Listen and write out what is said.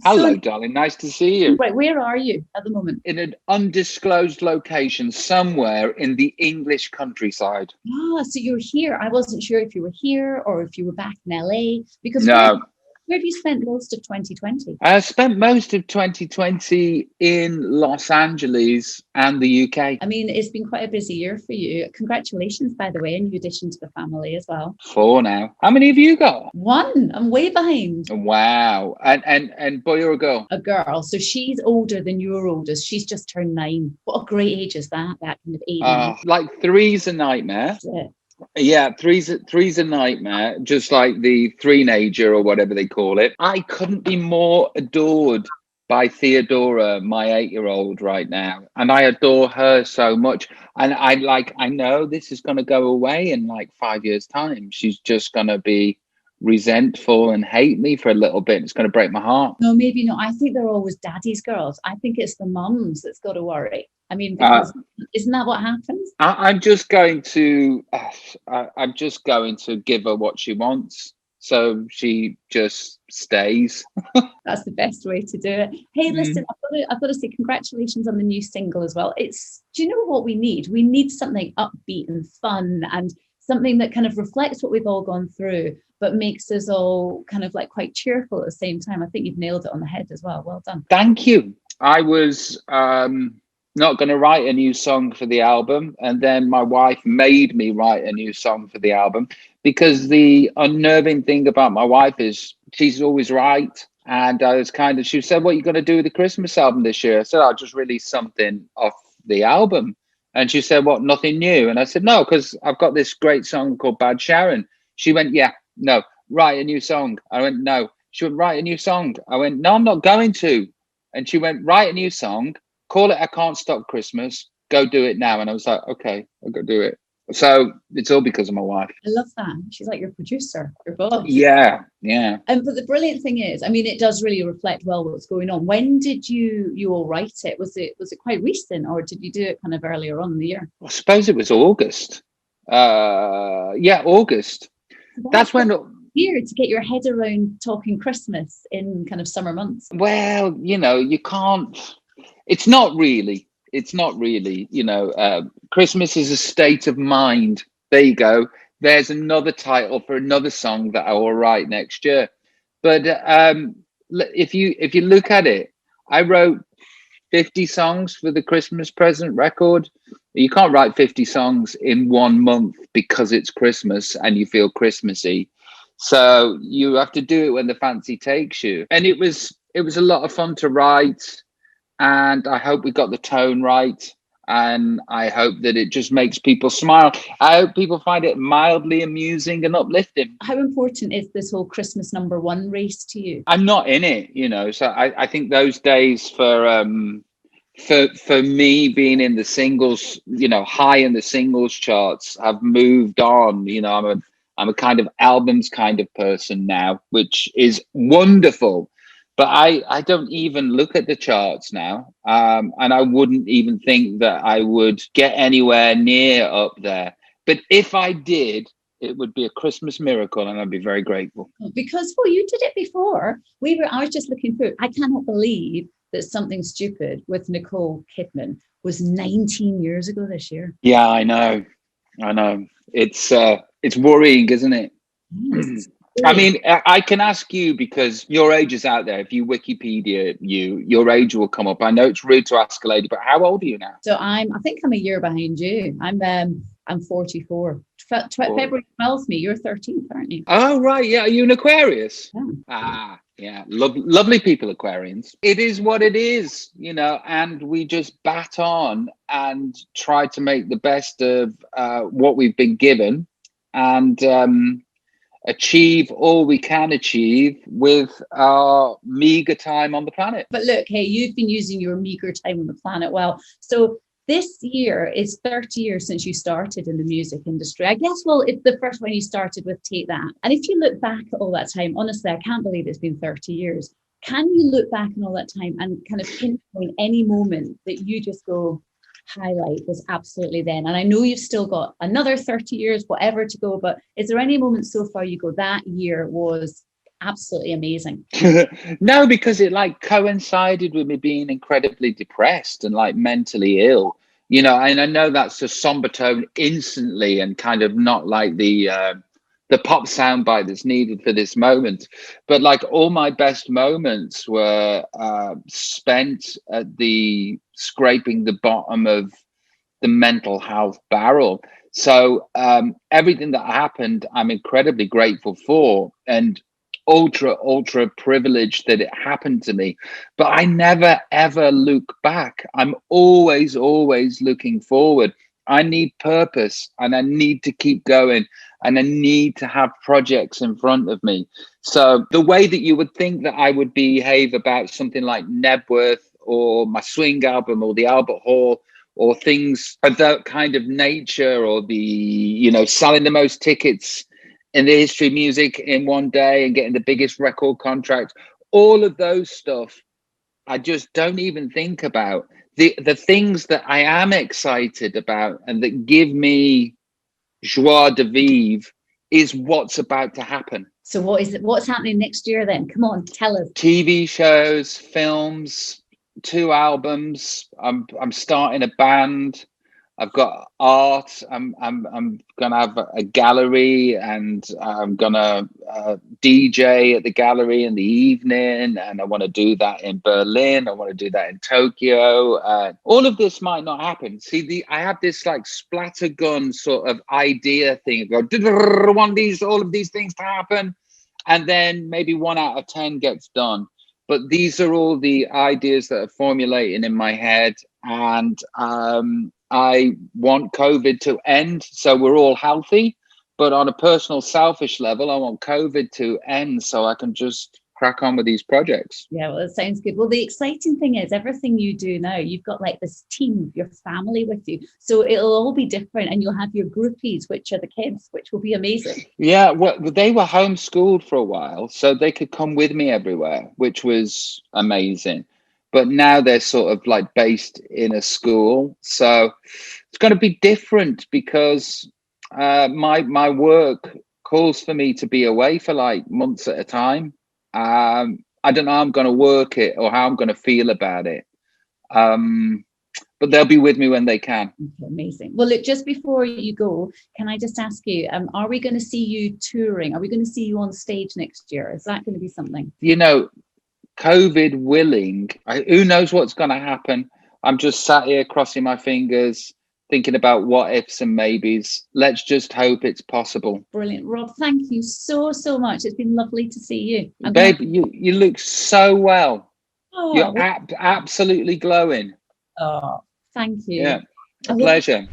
So, Hello, darling. Nice to see you. right, where are you at the moment? In an undisclosed location somewhere in the English countryside. Ah, so you're here. I wasn't sure if you were here or if you were back in LA because No, where have you spent most of 2020? I spent most of 2020 in Los Angeles and the UK. I mean, it's been quite a busy year for you. Congratulations, by the way, and new addition to the family as well. Four now. How many have you got? One, I'm way behind. Wow. And boy or a girl? A girl. So she's older than your oldest. She's just turned 9. What a great age is that? That kind of 8, 9. Like three's a nightmare. Yeah. Yeah, three's a nightmare, just like the three-nager or whatever they call it. I couldn't be more adored by Theodora, my 8-year-old right now. And I adore her so much. And I know this is gonna go away in like 5 years' time. She's just gonna be resentful and hate me for a little bit. It's gonna break my heart. No, maybe not. I think they're always daddy's girls. I think it's the mums that's got to worry. I mean, Uh, because isn't that what happens? I'm just going to I'm just going to give her what she wants. So she just stays. That's the best way to do it. Hey, listen, Mm. I've got to say congratulations on the new single as well. Do you know what we need? We need something upbeat and fun and something that kind of reflects what we've all gone through, but makes us all kind of like quite cheerful at the same time. I think you've nailed it on the head as well. Well done. Thank you. I was not going to write a new song for the album, and then my wife made me write a new song for the album because the unnerving thing about my wife is she's always right. And I was she said, "What are you going to do with the Christmas album this year?" I said, "I'll just release something off the album." And she said, "What, nothing new?" And I said, "No, because I've got this great song called Bad Sharon." She went, "Yeah, no, write a new song." I went, "No." She went, "Write a new song." I went, "No, I'm not going to." And she went, "Write a new song, call it I Can't Stop Christmas, go do it now." And I was like, "Okay, I'll go do it." So it's all because of my wife. I love that. She's like your producer, your boss. Yeah, yeah. And but the brilliant thing is, I mean, it does really reflect well what's going on. When did you all write it? Was it quite recent, or did you do it kind of earlier on in the year? I suppose it was August. Yeah, August. That's when, Here to get your head around talking Christmas in kind of summer months. well, you can't, it's not really, Christmas is a state of mind. There you go. There's another title for another song that I will write next year. But if you look at it, I wrote 50 songs for the Christmas present record. You can't write 50 songs in 1 month because it's Christmas and you feel Christmassy. So you have to do it when the fancy takes you. And it was a lot of fun to write, and I hope we got the tone right. And I hope that it just makes people smile. I hope people find it mildly amusing and uplifting. How important is this whole Christmas #1 race to you? I'm not in it. So I think those days for me being in the singles, high in the singles charts have moved on. I'm a kind of albums kind of person now, which is wonderful. But I don't even look at the charts now. And I wouldn't even think that I would get anywhere near up there. But if I did, it would be a Christmas miracle, and I'd be very grateful. Because well, you did it before. I was just looking through. I cannot believe that Something Stupid with Nicole Kidman was 19 years ago this year. Yeah, I know. It's worrying, isn't it? Yes. I mean, I can ask you because your age is out there. If you Wikipedia your age will come up. I know it's rude to ask a lady, but how old are you now? So I think I'm a year behind you. I'm 44. February 12th, me. You're 13th, aren't you? Oh, right. Yeah. Are you an Aquarius? Yeah. Yeah. Lovely people, Aquarians. It is what it is, and we just bat on and try to make the best of what we've been given, and achieve all we can achieve with our meager time on the planet. But look, hey, you've been using your meager time on the planet well. So this year is 30 years since you started in the music industry. I guess, well, it's the first one you started with Take That. And if you look back at all that time, honestly, I can't believe it's been 30 years. Can you look back on all that time and kind of pinpoint any moment that you just go, highlight was absolutely then? And I know you've still got another 30 years, whatever to go, but is there any moment so far you go, that year was absolutely amazing. No, because it like coincided with me being incredibly depressed and like mentally ill, and I know that's a somber tone instantly and kind of not like the pop soundbite that's needed for this moment. But like all my best moments were spent at the scraping the bottom of the mental health barrel. So everything that happened, I'm incredibly grateful for, and ultra privileged that it happened to me. But I never ever look back. I'm always looking forward. I need purpose, and I need to keep going, and I need to have projects in front of me. So the way that you would think that I would behave about something like Nebworth or my swing album or the Albert Hall or things of that kind of nature, or the selling the most tickets in the history of music in one day and getting the biggest record contract, all of those stuff I just don't even think about. The things that I am excited about and that give me joie de vivre is what's about to happen. So what's happening next year then? Come on, tell us. TV shows, films, 2 albums. I'm starting a band. I've got art. I'm gonna have a gallery, and I'm gonna DJ at the gallery in the evening. And I want to do that in Berlin. I want to do that in Tokyo. All of this might not happen. See, I have this like splattergun sort of idea thing. I go, want all of these things to happen, and then maybe 1 out of 10 gets done. But these are all the ideas that are formulating in my head, and I want COVID to end so we're all healthy. But on a personal, selfish level, I want COVID to end so I can just crack on with these projects. Yeah, well, it sounds good. Well, the exciting thing is everything you do now, you've got like this team, your family with you. So it'll all be different, and you'll have your groupies, which are the kids, which will be amazing. Yeah, well, they were homeschooled for a while, so they could come with me everywhere, which was amazing. But now they're sort of like based in a school. So it's going to be different because my work calls for me to be away for like months at a time. I don't know how I'm going to work it or how I'm going to feel about it. But they'll be with me when they can. Amazing. Well, look, just before you go, can I just ask you, are we going to see you touring? Are we going to see you on stage next year? Is that going to be something? COVID willing, who knows what's going to happen? I'm just sat here crossing my fingers, thinking about what ifs and maybes. Let's just hope it's possible. Brilliant. Rob, thank you so much. It's been lovely to see you. Babe, you look so well. Oh, you're absolutely glowing. Oh, thank you. Yeah, a pleasure.